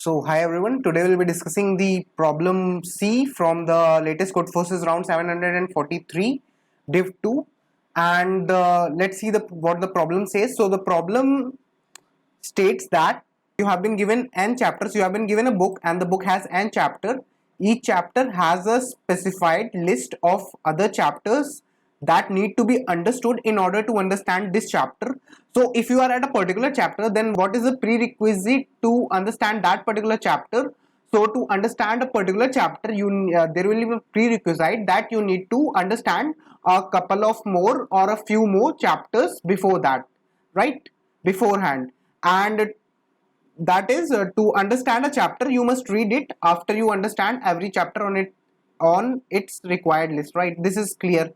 So hi everyone, today we'll be discussing the problem C from the latest Codeforces round 743 div 2, and let's see what the problem says. So the problem states that you have been given n chapters, you have been given a book and the book has n chapter. Each chapter has a specified list of other chapters that need to be understood in order to understand this chapter. So if you are at a particular chapter, then what is the prerequisite to understand that particular chapter? So to understand a particular chapter, there will be a prerequisite that you need to understand a couple of more or a few more chapters before that, right? Beforehand. And that is, to understand a chapter you must read it after you understand every chapter on its required list, right? This is clear.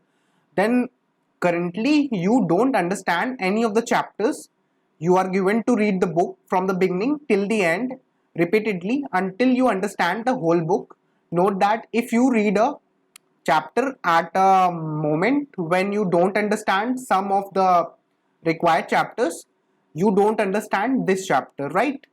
Then currently you don't understand any of the chapters. You are given to read the book from the beginning till the end repeatedly until you understand the whole book. Note that if you read a chapter at a moment when you don't understand some of the required chapters, you don't understand this chapter, right?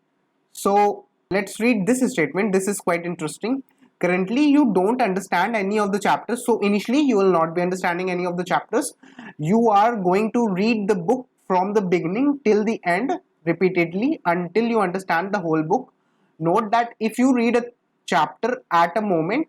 So let's read this statement. This is quite interesting. Currently you don't understand any of the chapters, so initially you will not be understanding any of the chapters. You are going to read the book from the beginning till the end repeatedly until you understand the whole book. Note that if you read a chapter at a moment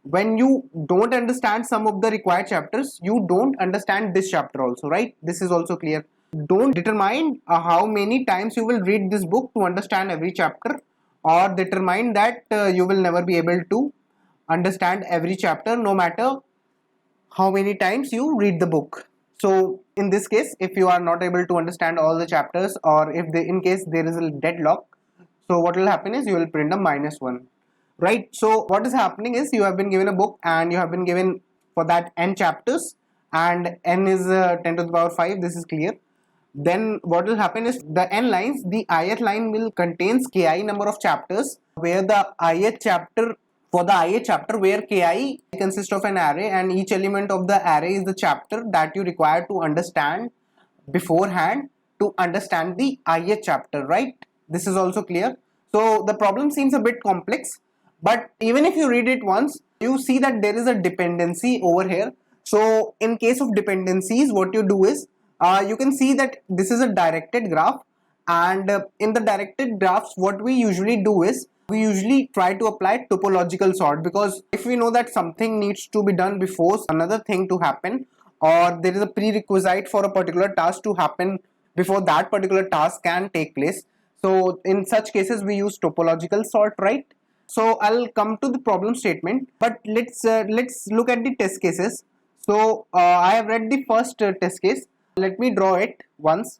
when you don't understand some of the required chapters, you don't understand this chapter also, right? This is also clear. Don't determine how many times you will read this book to understand every chapter, or determine that you will never be able to understand every chapter no matter how many times you read the book. So in this case, if you are not able to understand all the chapters, or if in case there is a deadlock, so what will happen is you will print a -1, right? So what is happening is you have been given a book and you have been given for that n chapters, and n is 10 to the power 5. This is clear. Then what will happen is the n lines, the ith line will contains ki number of chapters, where the ith chapter, for the ith chapter where ki consists of an array and each element of the array is the chapter that you require to understand beforehand to understand the ith chapter, right? This is also clear. So the problem seems a bit complex, but even if you read it once, you see that there is a dependency over here. So in case of dependencies, what you do is, you can see that this is a directed graph, and in the directed graphs what we usually do is we usually try to apply topological sort, because if we know that something needs to be done before another thing to happen, or there is a prerequisite for a particular task to happen before that particular task can take place, so in such cases we use topological sort, right? So I'll come to the problem statement, but let's look at the test cases. So I have read the first test case. Let me draw it once.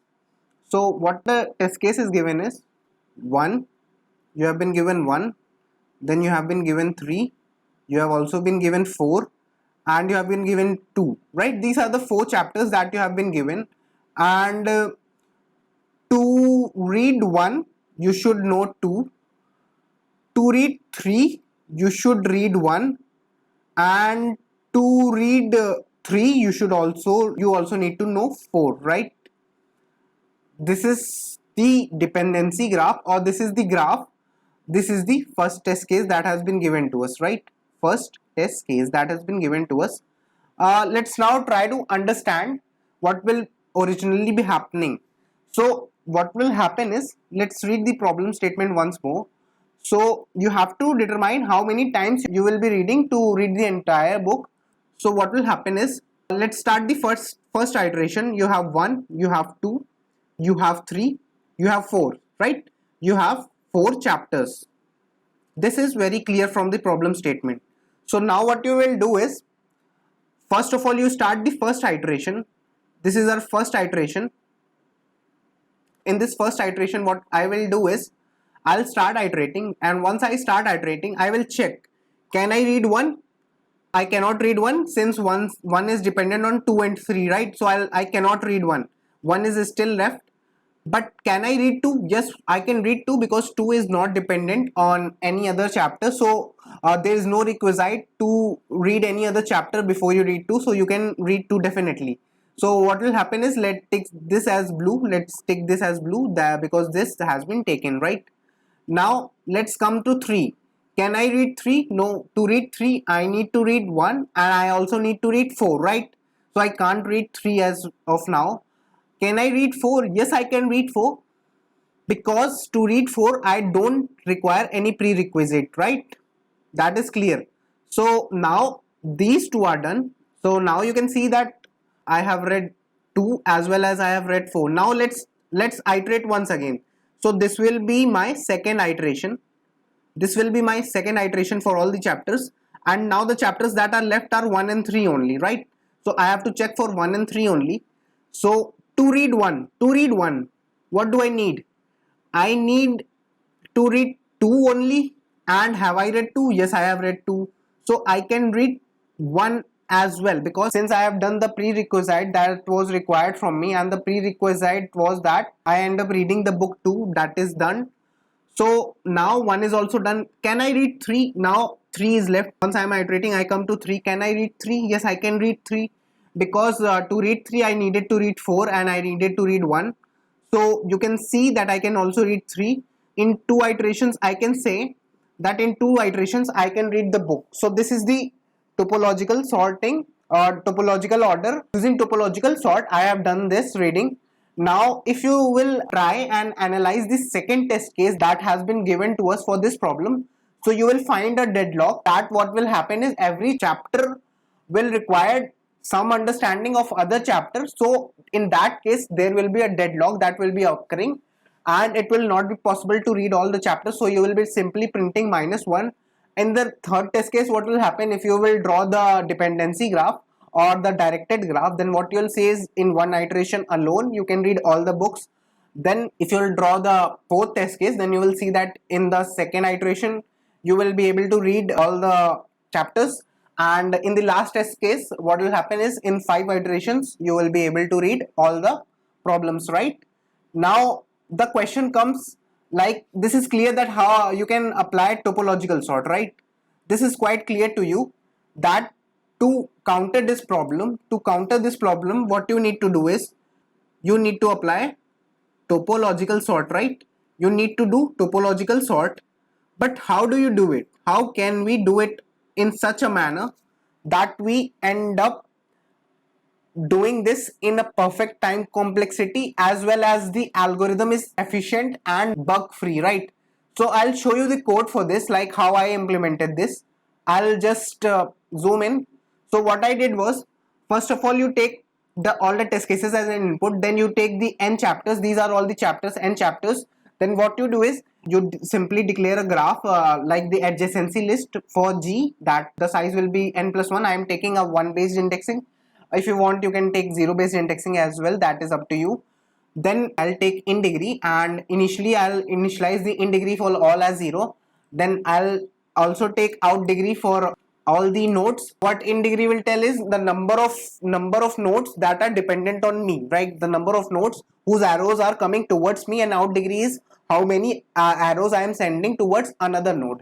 So what the test case is given is 1, you have been given 1, then you have been given 3, you have also been given 4, and you have been given 2, right? These are the 4 chapters that you have been given, and to read 1 you should know 2, to read 3 you should read 1, and to read 3 you also need to know 4, right? This is the dependency graph, or this is the graph. This is the first test case that has been given to us, right? First test case that has been given to us. Let's now try to understand what will originally be happening. So what will happen is, let's read the problem statement once more. So you have to determine how many times you will be reading to read the entire book. So what will happen is, let's start the first iteration. You have 1, you have 2, you have 3, you have 4, right? You have 4 chapters. This is very clear from the problem statement. So now what you will do is, first of all you start the first iteration. This is our first iteration. In this first iteration what I will do is, I'll start iterating, and once I start iterating I will check, can I read 1? I cannot read 1 since 1 is dependent on 2 and 3, right? So I cannot read 1. 1 is still left. But can I read 2? Yes, I can read 2 because 2 is not dependent on any other chapter. So there is no requisite to read any other chapter before you read 2. So you can read 2 definitely. So what will happen is, let's take this as blue. Let's take this as blue there because this has been taken, right? Now let's come to 3. Can I read 3? No. To read 3 I need to read 1 and I also need to read 4, right? So I can't read 3 as of now. Can I read 4? Yes, I can read 4, because to read 4 I don't require any prerequisite, right? That is clear. So now these two are done. So now you can see that I have read 2 as well as I have read 4. Now let's iterate once again. So this will be my second iteration. This will be my second iteration for all the chapters, and now the chapters that are left are 1 and 3 only, right? So I have to check for 1 and 3 only. So to read 1, what do I need? I need to read 2 only. And have I read 2? Yes, I have read 2. So I can read 1 as well, because since I have done the prerequisite that was required from me, and the prerequisite was that I end up reading the book 2, that is done. So now 1 is also done. Can I read 3? Now 3 is left. Once I am iterating, I come to 3. Can I read 3? Yes, I can read 3, because to read 3 I needed to read 4 and I needed to read 1. So you can see that I can also read 3. In 2 iterations I can say that in 2 iterations I can read the book. So this is the topological sorting or topological order. Using topological sort I have done this reading. Now if you will try and analyze the second test case that has been given to us for this problem, so you will find a deadlock. That what will happen is every chapter will require some understanding of other chapters. So in that case there will be a deadlock that will be occurring, and it will not be possible to read all the chapters. So you will be simply printing -1. In the third test case, what will happen if you will draw the dependency graph or the directed graph, then what you will say is in one iteration alone you can read all the books. Then if you will draw the fourth test case, then you will see that in the second iteration you will be able to read all the chapters, and in the last test case what will happen is in 5 iterations you will be able to read all the problems, right? Now the question comes, like, this is clear that how you can apply topological sort, right? This is quite clear to you that to counter this problem, what you need to do is you need to apply topological sort, right? You need to do topological sort. But how do you do it? How can we do it in such a manner that we end up doing this in a perfect time complexity, as well as the algorithm is efficient and bug free, right? So I'll show you the code for this, like how I implemented this. I'll just zoom in. So what I did was, first of all, you take all the test cases as an input, then you take the n chapters. These are all the chapters, n chapters. Then what you do is you simply declare a graph like the adjacency list for G, that the size will be n+1. I am taking a 1 based indexing. If you want you can take 0 based indexing as well, that is up to you. Then I'll take in degree, and initially I'll initialize the in degree for all as 0. Then I'll also take out degree for all the nodes. What in degree will tell is the number of nodes that are dependent on me, right? The number of nodes whose arrows are coming towards me, and out degree is how many arrows I am sending towards another node.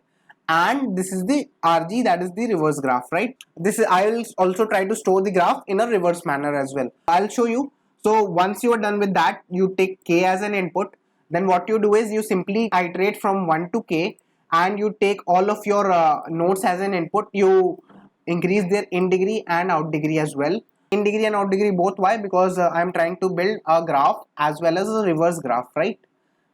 And this is the RG, that is the reverse graph, right? This is, I will also try to store the graph in a reverse manner as well. I'll show you. So once you are done with that, you take k as an input. Then what you do is you simply iterate from 1 to k, and you take all of your nodes as an input. You increase their in degree and out degree as well. In degree and out degree both. Why? Because I'm trying to build a graph as well as a reverse graph, right?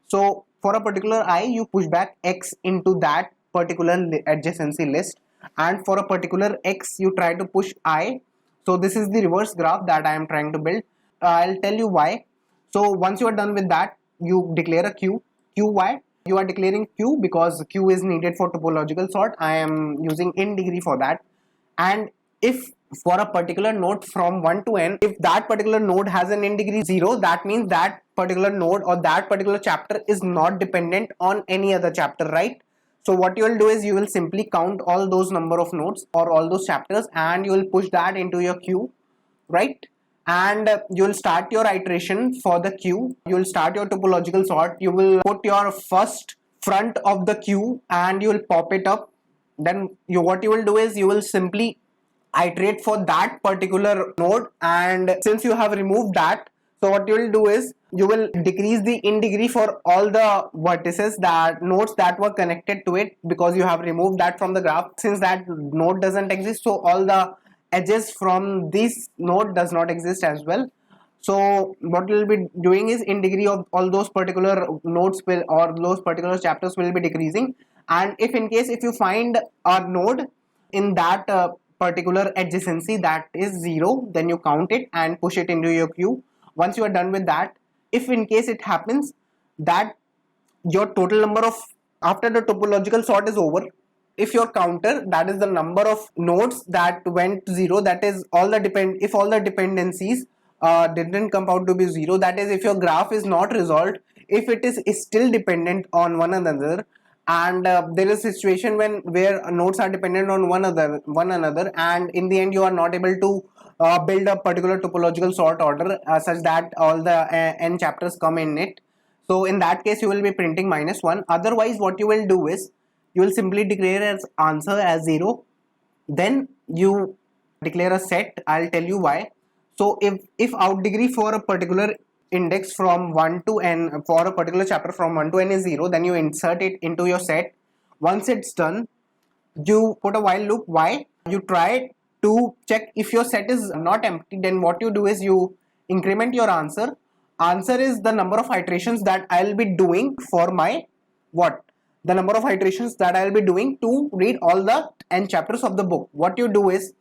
So for a particular I, you push back x into that particular adjacency list, and for a particular x you try to push I. So this is the reverse graph that I am trying to build. I'll tell you why. So once you are done with that, you declare a q. Why you are declaring q? Because q is needed for topological sort. I am using in degree for that. And if for a particular node from 1 to n, if that particular node has an in degree 0, that means that particular node or that particular chapter is not dependent on any other chapter, right? So what you will do is you will simply count all those number of nodes or all those chapters, and you will push that into your queue, right? And you will start your iteration for the queue. You will start your topological sort. You will put your first front of the queue and you will pop it up. Then what you will do is you will simply iterate for that particular node, and since you have removed that, so what you will do is you will decrease the in degree for all the vertices, that nodes that were connected to it, because you have removed that from the graph. Since that node doesn't exist, so all the edges from this node does not exist as well. So what we'll be doing is in degree of all those particular nodes will, or those particular chapters will be decreasing. And if in case if you find a node in that particular adjacency that is 0, then you count it and push it into your queue. Once you are done with that, if in case it happens that your total number of, after the topological sort is over, if your counter, that is the number of nodes that went to 0, that is all the if all the dependencies didn't come out to be 0, that is if your graph is not resolved, if it is still dependent on one another, and there is a situation where nodes are dependent on one another, and in the end you are not able to build a particular topological sort order such that all the n chapters come in it. So in that case you will be printing -1. Otherwise what you will do is you will simply declare as answer as 0, then you declare a set. I'll tell you why. So if out degree for a particular index from 1 to n, for a particular chapter from 1 to n is 0, then you insert it into your set. Once it's done, you put a while loop. Why? You try to check if your set is not empty. Then what you do is you increment your answer. Answer is the number of iterations that I'll be doing for my what? The number of iterations that I'll be doing to read all the n chapters of the book. What you do is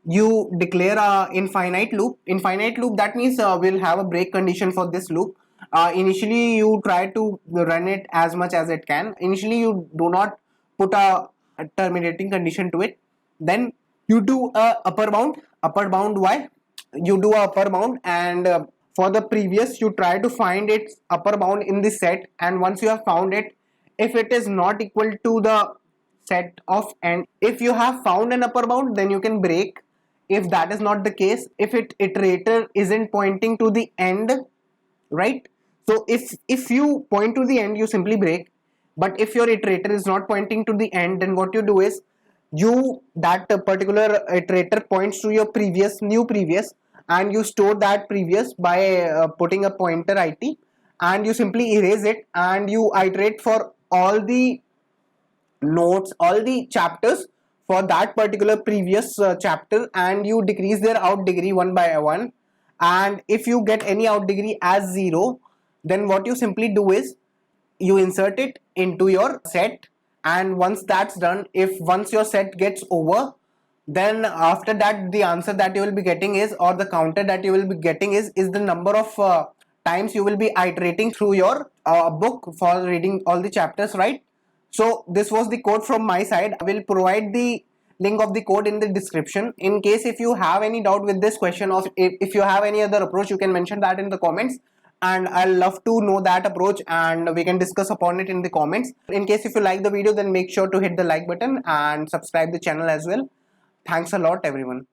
you declare a infinite loop. Infinite loop, that means we'll have a break condition for this loop. Initially you try to run it as much as it can. Initially you do not put a terminating condition to it. Then you do a upper bound. Why? You do a upper bound, and for the previous you try to find its upper bound in the set, and once you have found it, if it is not equal to the set of n, if you have found an upper bound, then you can break. If that is not the case, if iterator isn't pointing to the end, right? So if you point to the end, you simply break. But if your iterator is not pointing to the end, then what you do is that particular iterator points to your new previous, and you store that previous by putting a pointer it, and you simply erase it, and you iterate for all the notes, all the chapters for that particular previous chapter, and you decrease their out degree one by one. And if you get any out degree as 0, then what you simply do is you insert it into your set. And once that's done, once your set gets over, then after that the answer that you will be getting is, or the counter that you will be getting is the number of times you will be iterating through your book for reading all the chapters, right? So this was the code from my side. I will provide the link of the code in the description. In case if you have any doubt with this question, or if you have any other approach, you can mention that in the comments, and I'll love to know that approach, and we can discuss upon it in the comments. In case if you like the video, then make sure to hit the like button and subscribe the channel as well. Thanks a lot everyone.